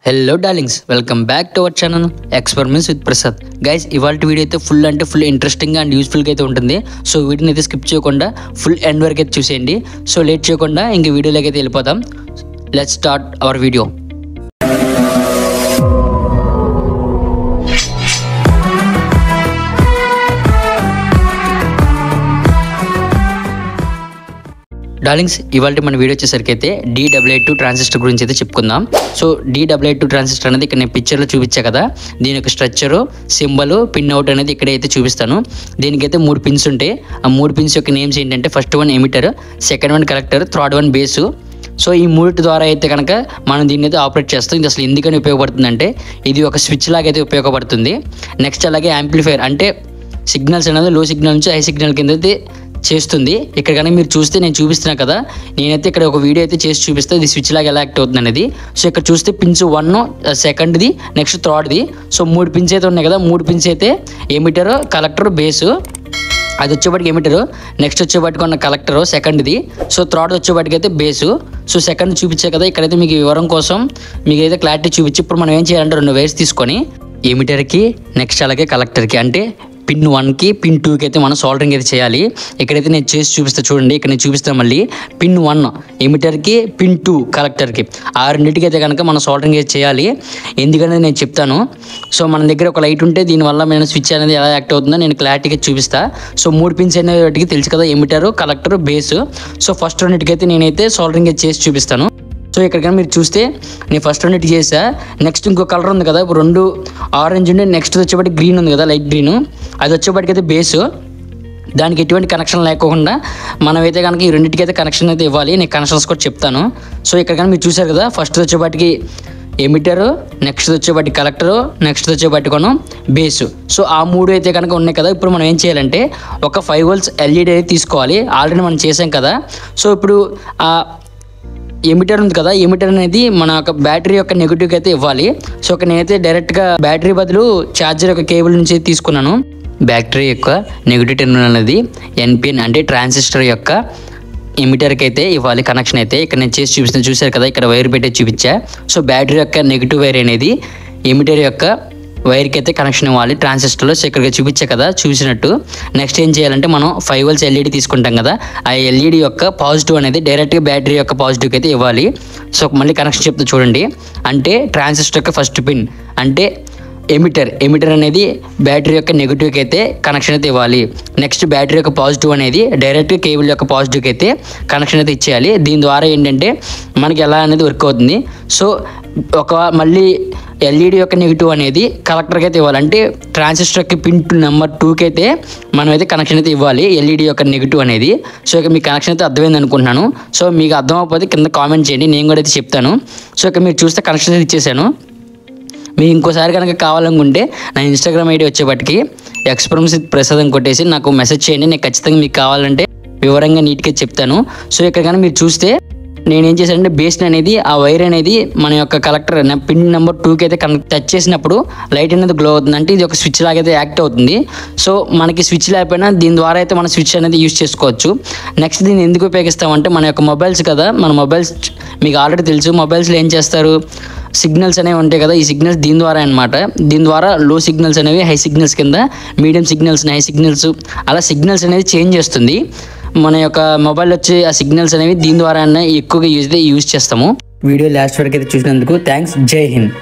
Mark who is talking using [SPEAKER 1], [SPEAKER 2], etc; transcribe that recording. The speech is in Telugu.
[SPEAKER 1] Hello darlings, welcome back to our channel experiments with Prasad. Guys, ఇవాళ వీడియో అయితే ఫుల్ ఇంట్రెస్టింగ్ అండ్ యూస్ఫుల్గా అయితే ఉంటుంది. సో వీడియోని అయితే స్కిప్ చేయకుండా ఫుల్ ఎండ్ వరకు అయితే చూసేయండి. సో లేట్ చేయకుండా ఇంక వీడియోలోకి అయితే వెళ్ళిపోదాం. Let's start our video. Darlings, ఇవాళ మన వీడియో వచ్చేసరికి అయితే D882 ట్రాన్సిస్టర్ గురించి అయితే చెప్పుకుందాం. సో D882 ట్రాన్సిస్టర్ అనేది ఇక్కడ నేను పిక్చర్లో చూపించా కదా, దీని యొక్క స్ట్రక్చరు, సింబల్, పిన్ అవుట్ అనేది ఇక్కడైతే చూపిస్తాను. దీనికైతే 3 పిన్స్ ఉంటాయి. ఆ 3 పిన్స్ యొక్క నేమ్స్ ఏంటంటే first one emitter, second one collector, third one base. So ఈ మూడింటి ద్వారా అయితే కనుక మనం దీన్ని అయితే ఆపరేట్ చేస్తాం. ఇది అసలు ఎందుకని ఉపయోగపడుతుంది అంటే ఇది ఒక స్విచ్ లాగా అయితే ఉపయోగపడుతుంది. నెక్స్ట్ అలాగే యాంప్లిఫైర్ అంటే సిగ్నల్స్ అనేది లో సిగ్నల్ నుంచి హై సిగ్నల్ కింద అయితే చేస్తుంది. ఇక్కడ కానీ మీరు చూస్తే నేను చూపిస్తున్నా కదా, నేనైతే ఇక్కడ ఒక వీడియో అయితే చేసి చూపిస్తాను ఇది స్విచ్ లాగా ఎలా యాక్ట్ అవుతుంది అనేది. సో ఇక్కడ చూస్తే పిన్స్ 1, సెకండ్ది, నెక్స్ట్ థర్డ్ది. సో 3 పిన్స్ అయితే ఉన్నాయి కదా, 3 పిన్స్ అయితే ఎమిటర్, కలెక్టర్, బేసు. అది వచ్చేవాటికి ఎమిటర్, నెక్స్ట్ వచ్చేవాటికి ఉన్న కలెక్టర్ సెకండ్ది. సో థర్డ్ వచ్చేవాటికి అయితే బేసు. సో సెకండ్ చూపించే కదా, ఇక్కడైతే మీకు వివరం కోసం మీకు అయితే క్లారిటీ చూపించి ఇప్పుడు మనం ఏం చేయాలంటే 2 వైర్స్ తీసుకొని ఎమిటర్కి నెక్స్ట్ అలాగే కలెక్టర్కి అంటే పిన్ 1కి పిన్ 2కి అయితే మనం సోల్డరింగ్ అయితే చేయాలి. ఇక్కడైతే నేను చేసి చూపిస్తా చూడండి. ఇక్కడ నేను చూపిస్తాను మళ్ళీ పిన్ 1 ఎమిటర్కి, పిన్ 2 కలెక్టర్కి, ఆ రెండింటికి అయితే కనుక మనం సోల్డరింగ్ అయితే చేయాలి. ఎందుకంటే నేను చెప్తాను. సో మన దగ్గర ఒక లైట్ ఉంటే దీనివల్ల నేను స్విచ్ అనేది ఎలా యాక్ట్ అవుతుందో నేను క్లారిటీగా చూపిస్తా. సో 3 పిన్స్ అనేటికి తెలుసు కదా, emitter, collector, base. So first రెండింటికైతే నేనైతే సోల్డరింగ్ అయితే చేసి చూపిస్తాను. సో ఇక్కడ కానీ మీరు చూస్తే నేను ఫస్ట్ రెండింటి చేసా. నెక్స్ట్ ఇంకో కలర్ ఉంది కదా, ఇప్పుడు 2 ఆరెంజ్ ఉండి నెక్స్ట్ వచ్చేప్పటికి గ్రీన్ ఉంది కదా, లైట్ గ్రీన్. అది వచ్చేప్పటికైతే బేసు. దానికి ఎటువంటి కనెక్షన్ లేకుండా మనమైతే కనుక ఈ రెండింటికైతే కనెక్షన్ అయితే ఇవ్వాలి. నేను కనెక్షన్స్ కూడా చెప్తాను. సో ఇక్కడ కానీ మీరు చూసారు కదా, ఫస్ట్ వచ్చేపాటికి ఎమిటరు, నెక్స్ట్ వచ్చేపాటికి కలెక్టరు, నెక్స్ట్ వచ్చేపాటికి బేసు. సో ఆ 3 అయితే కనుక ఉన్నాయి కదా. ఇప్పుడు మనం ఏం చేయాలంటే ఒక 5 volts LED అయితే తీసుకోవాలి. ఆల్రెడీ మనం చేసాం కదా. సో ఇప్పుడు ఆ ఎమిటర్ ఉంది కదా, ఎమిటర్ అనేది మన యొక్క బ్యాటరీ యొక్క నెగిటివ్కి అయితే ఇవ్వాలి. సో ఒక నేనైతే డైరెక్ట్గా బ్యాటరీ బదులు ఛార్జర్ యొక్క కేబుల్ నుంచి తీసుకున్నాను. బ్యాటరీ యొక్క నెగిటివ్ టెర్మినల్ అనేది NPN అంటే ట్రాన్సిస్టర్ యొక్క ఎమిటర్కి అయితే ఇవ్వాలి కనెక్షన్ అయితే. ఇక్కడ నేను చేసి చూపిస్తాను, చూసారు కదా, ఇక్కడ వైర్ పెట్టి చూపించా. సో బ్యాటరీ యొక్క నెగిటివ్ వైర్ అనేది ఎమిటర్ యొక్క వైర్కి అయితే కనెక్షన్ ఇవ్వాలి ట్రాన్సిస్టర్లో. సో ఇక్కడ చూపించే కదా చూసినట్టు. నెక్స్ట్ ఏం చేయాలంటే మనం 5 volts LED తీసుకుంటాం కదా, ఆ LED యొక్క పాజిటివ్ అనేది డైరెక్ట్గా బ్యాటరీ యొక్క పాజిటివ్కి అయితే ఇవ్వాలి. సో మళ్ళీ కనెక్షన్ చెప్తా చూడండి. అంటే ట్రాన్సిస్టర్ యొక్క ఫస్ట్ పిన్ అంటే ఎమిటర్ అనేది బ్యాటరీ యొక్క నెగిటివ్కి అయితే కనెక్షన్ అయితే ఇవ్వాలి. నెక్స్ట్ బ్యాటరీ యొక్క పాజిటివ్ అనేది డైరెక్ట్గా కేబుల్ యొక్క పాజిటివ్కి అయితే కనెక్షన్ అయితే ఇచ్చేయాలి. దీని ద్వారా ఏంటంటే మనకి ఎలా అనేది వర్క్ అవుతుంది. సో మళ్ళీ LED యొక్క నెగిటివ్ అనేది కలెక్టర్కి అయితే ఇవ్వాలి. అంటే ట్రాన్సిస్టర్ యొక్క పిన్ నెంబర్ 2కి అయితే మనం అయితే కనెక్షన్ అయితే ఇవ్వాలి LED యొక్క నెగిటివ్ అనేది. సో ఇక మీకు కనెక్షన్ అయితే అర్థమైంది అనుకుంటున్నాను. సో మీకు అర్థం అవ్వకపోతే కింద కామెంట్ చేయండి, నేను కూడా అయితే చెప్తాను. సో ఇక మీరు చూస్తే కనెక్షన్ అయితే ఇచ్చేసాను. మీరు ఇంకోసారి కనుక కావాలనుకుంటే నా ఇన్స్టాగ్రామ్ ఐడి వచ్చేపటికి ఎక్స్పెరిమెంట్స్ విత్ ప్రసాద్ అని కొట్టేసి నాకు మెసేజ్ చేయండి. నేను ఖచ్చితంగా మీకు కావాలంటే వివరంగా నీట్గా చెప్తాను. సో ఇక్కడ కానీ మీరు చూస్తే నేనేం చేశానంటే బేస్ అనేది ఆ వైర్ అనేది మన యొక్క కలెక్టర్ పిన్ నెంబర్ 2కి అయితే టచ్ చేసినప్పుడు లైట్ అనేది గ్లో అవుతుంది. అంటే ఇది ఒక స్విచ్ లాగా అయితే యాక్ట్ అవుతుంది. సో మనకి స్విచ్ లేకపోయినా దీని ద్వారా అయితే మన స్విచ్ అనేది యూజ్ చేసుకోవచ్చు. నెక్స్ట్ దీన్ని ఎందుకు ఉపయోగిస్తామంటే మన యొక్క మొబైల్స్ కదా, మన మొబైల్స్ మీకు ఆల్రెడీ తెలుసు, మొబైల్స్లో ఏం చేస్తారు, సిగ్నల్స్ అనేవి ఉంటాయి కదా, ఈ సిగ్నల్స్ దీని ద్వారా అనమాట. దీని ద్వారా లో సిగ్నల్స్ అనేవి హై సిగ్నల్స్ కింద, మీడియం సిగ్నల్స్, హై సిగ్నల్స్, అలా సిగ్నల్స్ అనేది చేంజ్ చేస్తుంది. మన యొక్క మొబైల్ వచ్చి ఆ సిగ్నల్స్ అనేవి దీని ద్వారా ఎక్కువగా యూజ్ చేస్తాము. వీడియో లాస్ట్ వరకు అయితే చూసినందుకు థ్యాంక్స్. జై హింద్.